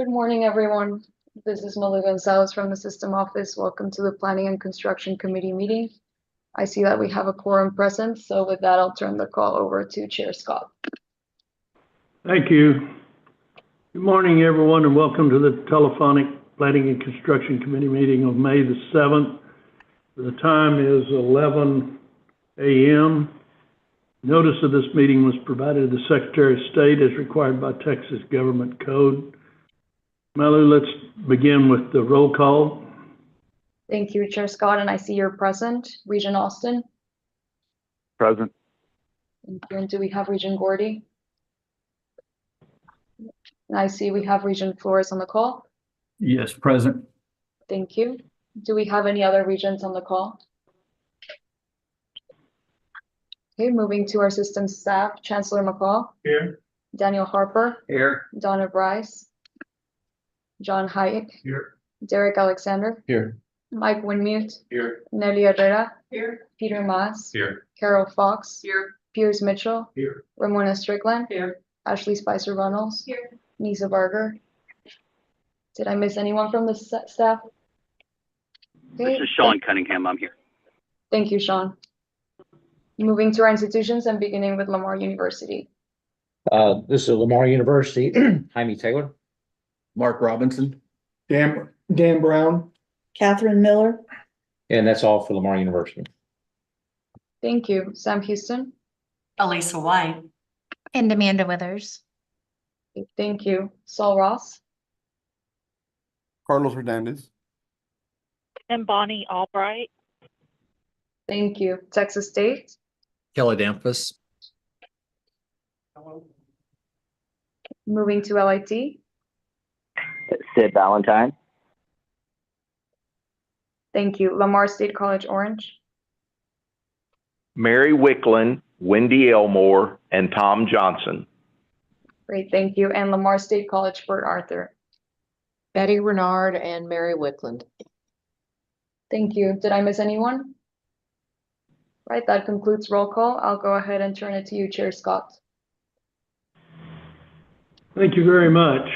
Good morning, everyone. This is Melissa Gonzalez from the System Office. Welcome to the Planning and Construction Committee meeting. I see that we have a quorum present, so with that, I'll turn the call over to Chair Scott. Thank you. Good morning, everyone, and welcome to the telephonic Planning and Construction Committee meeting of May the 7th. The time is 11 a.m. Notice of this meeting was provided to the Secretary of State as required by Texas Government Code. Malu, let's begin with the roll call. Thank you, Chair Scott, and I see you're present. Regent Austin? Present. Thank you. And do we have Regent Gordy? And I see we have Regent Flores on the call. Yes, present. Thank you. Do we have any other regents on the call? Okay, moving to our system staff, Chancellor McCall. Here. Daniel Harper. Here. Donna Bryce. John Hayek. Here. Derek Alexander. Here. Mike Winmute. Here. Nelly Herrera. Here. Peter Maas. Here. Carol Fox. Here. Piers Mitchell. Here. Ramona Strickland. Here. Ashley Spicer Runnels. Here. Nisa Barger. Did I miss anyone from the staff? Okay. This is Sean Cunningham. I'm here. Thank you, Sean. Moving to our institutions and beginning with Lamar University. This is Lamar University. Jaime Taylor. Mark Robinson. Dan Brown. Catherine Miller. And that's all for Lamar University. Thank you. Sam Houston. Elisa White. And Amanda Withers. Thank you. Saul Ross. Carlos Hernandez. And Bonnie Albright. Thank you. Texas State. Kelly Damphus. Moving to LIT. Sid Valentine. Thank you. Lamar State College Orange. Mary Wicklund, Wendy Elmore, and Tom Johnson. Great, thank you. And Lamar State College Port Arthur. Betty Renard and Mary Wickland. Thank you. Did I miss anyone? Right, that concludes roll call. I'll go ahead and turn it to you, Chair Scott. Thank you very much.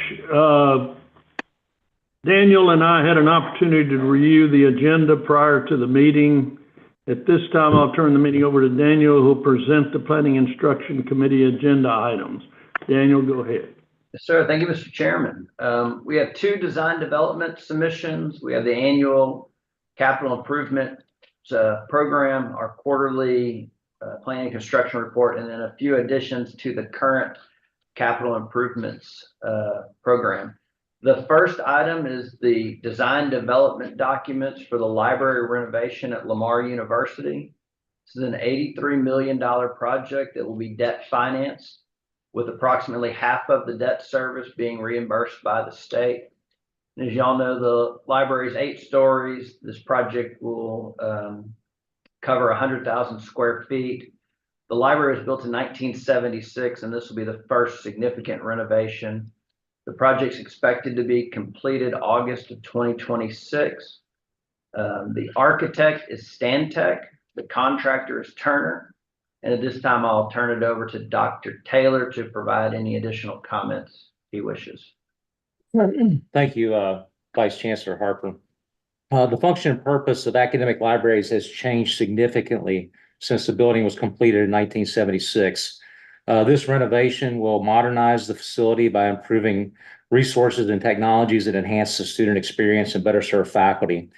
Daniel and I had an opportunity to review the agenda prior to the meeting. At this time, I'll turn the meeting over to Daniel, who will present the Planning Instruction Committee agenda items. Daniel, go ahead. Yes, sir. Thank you, Mr. Chairman. We have two design development submissions. We have the annual capital improvement program, our quarterly planning and construction report, and then a few additions to the current capital improvements program. The first item is the design development documents for the library renovation at Lamar University. This is an $83 million project that will be debt financed, with approximately half of the debt service being reimbursed by the state. And as y'all know, the library is 8 stories. This project will cover 100,000 square feet. The library was built in 1976, and this will be the first significant renovation. The project's expected to be completed August of 2026. The architect is Stantec. The contractor is Turner. And at this time, I'll turn it over to Dr. Taylor to provide any additional comments he wishes. Thank you, Vice Chancellor Harper. The function and purpose of academic libraries has changed significantly since the building was completed in 1976. This renovation will modernize the facility by improving resources and technologies that enhance the student experience and better serve faculty.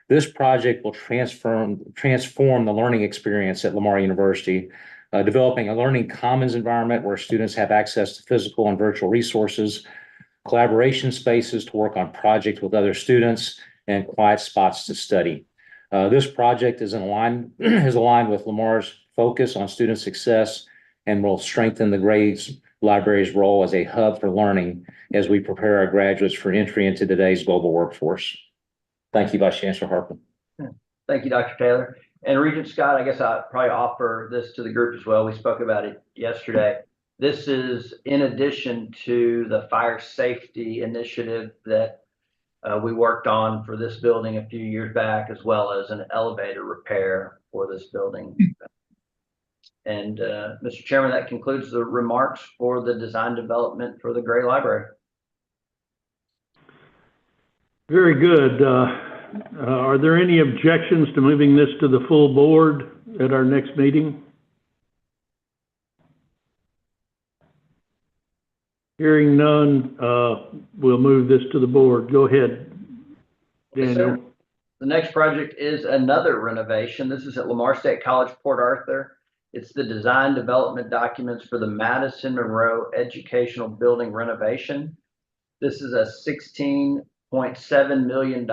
This project will transform the learning experience at Lamar University, developing a learning commons environment where students have access to physical and virtual resources, collaboration spaces to work on projects with other students, and quiet spots to study. This project is aligned with Lamar's focus on student success and will strengthen the Graves Library's role as a hub for learning as we prepare our graduates for entry into today's global workforce. Thank you, Vice Chancellor Harper. Thank you, Dr. Taylor. And Regent Scott, I guess I'll probably offer this to the group as well. We spoke about it yesterday. This is in addition to the fire safety initiative that we worked on for this building a few years back, as well as an elevator repair for this building. And Mr. Chairman, that concludes the remarks for the design development for the Gray Library. Very good. Are there any objections to moving this to the full board at our next meeting? Hearing none, we'll move this to the board. Go ahead, Yes, sir. Daniel. The next project is another renovation. This is at Lamar State College, Port Arthur. It's the design development documents for the Madison Monroe Educational Building renovation. This is a $16.7 million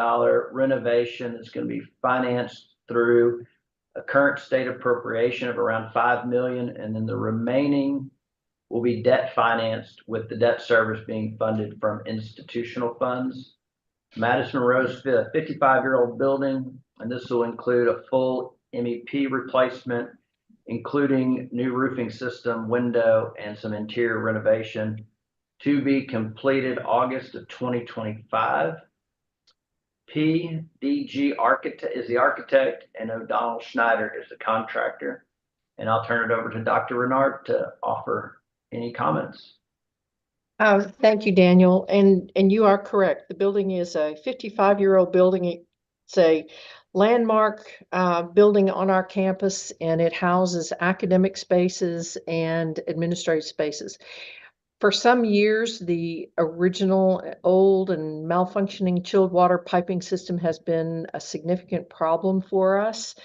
renovation. It's going to be financed through a current state appropriation of around $5 million, and then the remaining will be debt financed, with the debt service being funded from institutional funds. Madison Monroe's a 55-year-old building, and this will include a full MEP replacement, including new roofing system, window, and some interior renovation, to be completed August of 2025. PDG Architect is the architect, and O'Donnell Schneider is the contractor. And I'll turn it over to Dr. Renard to offer any comments. Thank you, Daniel. And you are correct. The building is a 55-year-old building. It's a landmark building on our campus, and it houses academic spaces and administrative spaces. For some years, the original old and malfunctioning chilled water piping system has been a significant problem for us.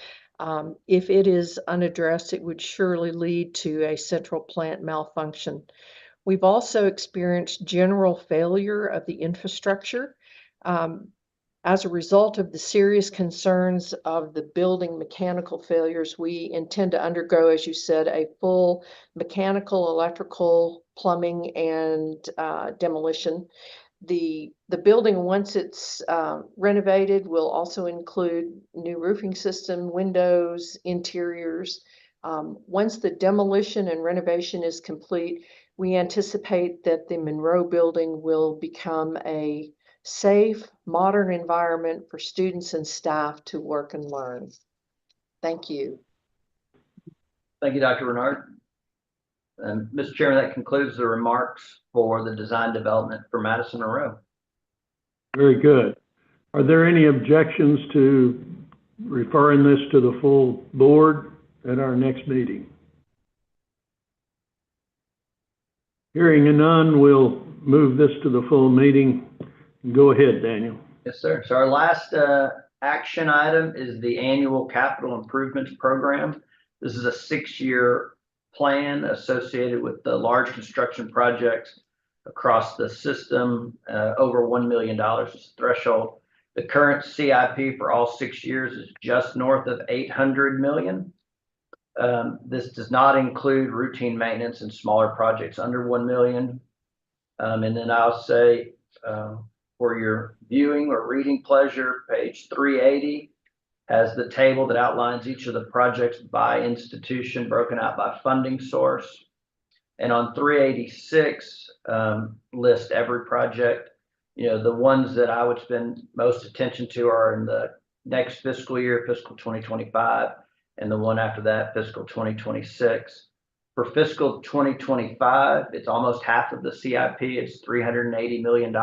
If it is unaddressed, it would surely lead to a central plant malfunction. We've also experienced general failure of the infrastructure. As a result of the serious concerns of the building mechanical failures, we intend to undergo, as you said, a full mechanical, electrical, plumbing, and demolition. The building, once it's renovated, will also include new roofing system, windows, interiors. Once the demolition and renovation is complete, we anticipate that the Monroe building will become a safe, modern environment for students and staff to work and learn. Thank you. Thank you, Dr. Renard. And Mr. Chairman, that concludes the remarks for the design development for Madison Monroe. Very good. Are there any objections to referring this to the full board at our next meeting? Hearing none, we'll move this to the full meeting. Go ahead, Daniel. Yes, sir. So our last action item is the annual capital improvements program. This is a 6-year plan associated with the large construction projects across the system, over $1 million is the threshold. The current CIP for all 6 years is just north of $800 million. This does not include routine maintenance and smaller projects under $1 million. And then I'll say, for your viewing or reading pleasure, page 380 has the table that outlines each of the projects by institution, broken out by funding source. And on 386, list every project. You know, the ones that I would spend most attention to are in the next fiscal year, fiscal 2025, and the one after that, fiscal 2026. For fiscal 2025, it's almost half of the CIP. It's $380 million.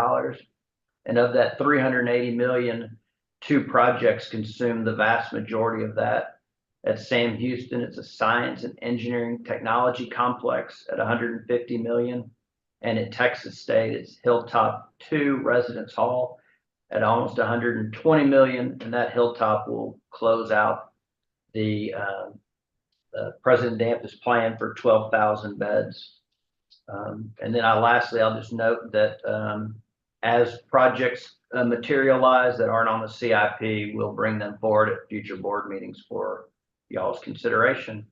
And of that $380 million, 2 projects consume the vast majority of that. At Sam Houston, it's a science and engineering technology complex at $150 million. And at Texas State, it's Hilltop 2 Residence Hall at almost $120 million. And that Hilltop will close out the President Dampus plan for 12,000 beds. And then lastly, I'll just note that as projects materialize that aren't on the CIP, we'll bring them forward at future board meetings for y'all's consideration.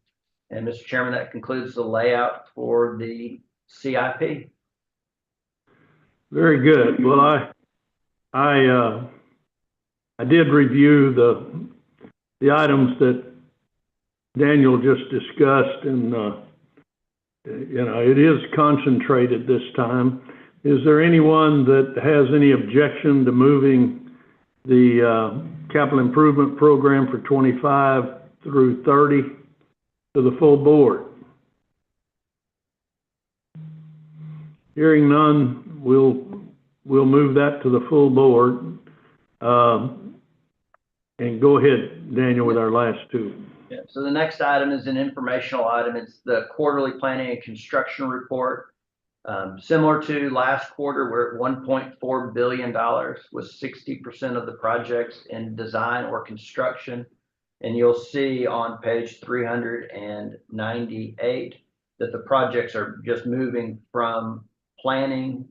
And Mr. Chairman, that concludes the layout for the CIP. Very good. Well, I did review the items that Daniel just discussed, and you know, it is concentrated this time. Is there anyone that has any objection to moving the capital improvement program for 25 through 30 to the full board? Hearing none, we'll move that to the full board. And go ahead, Daniel, with our last two. Yeah, so the next item is an informational item. It's the quarterly planning and construction report. Similar to last quarter, we're at $1.4 billion with 60% of the projects in design or construction. And you'll see on page 398 that the projects are just moving from planning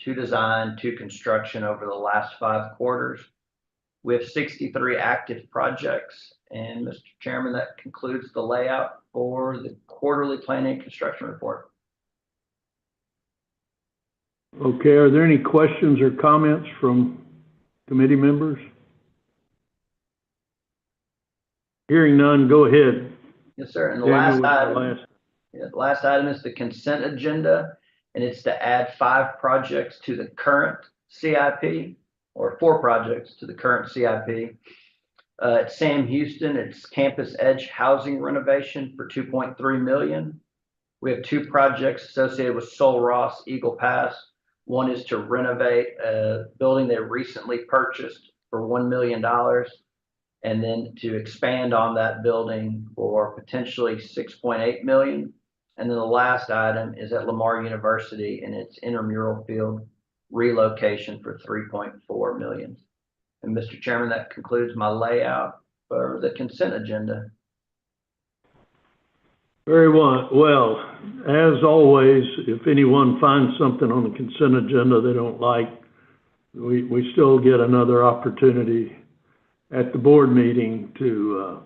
to design to construction over the last 5 quarters. We have 63 active projects. And Mr. Chairman, that concludes the layout for the quarterly planning and construction report. Okay, are there any questions or comments from committee members? Hearing none, go ahead. Yes, sir. And the Daniel, last with the item, the last item is the consent agenda, and it's to add 5 projects to the current CIP, or 4 projects to the current CIP. At Sam Houston, it's Campus Edge housing renovation for $2.3 million. We have 2 projects associated with Sol Ross Eagle Pass. One is to renovate a building they recently purchased for $1 million, and then to expand on that building for potentially $6.8 million. And then the last item is at Lamar University and its intramural field relocation for $3.4 million. And Mr. Chairman, that concludes my layout for the consent agenda. Very well. As always, if anyone finds something on the consent agenda they don't like, we still get another opportunity at the board meeting to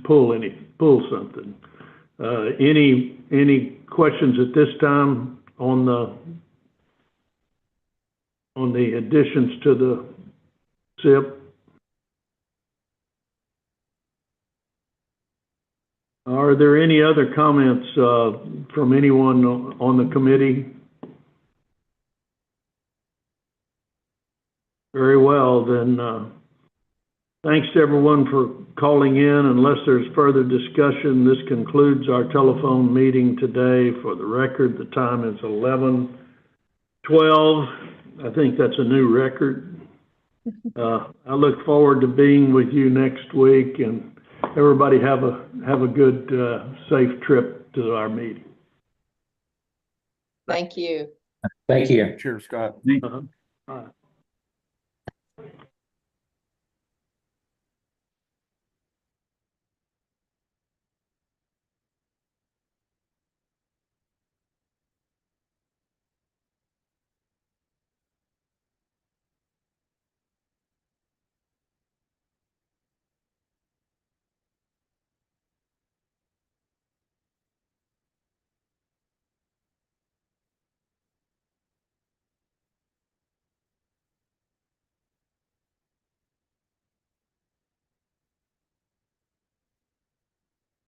pull something. Any questions at this time on the additions to the SIP? Are there any other comments from anyone on the committee? Very well, then thanks to everyone for calling in. Unless there's further discussion, this concludes our telephone meeting today. For the record, the time is 11:12. I think that's a new record. I look forward to being with you next week, and everybody have a good, safe trip to our meeting. Thank you. Thank you. Cheers, Scott. All right.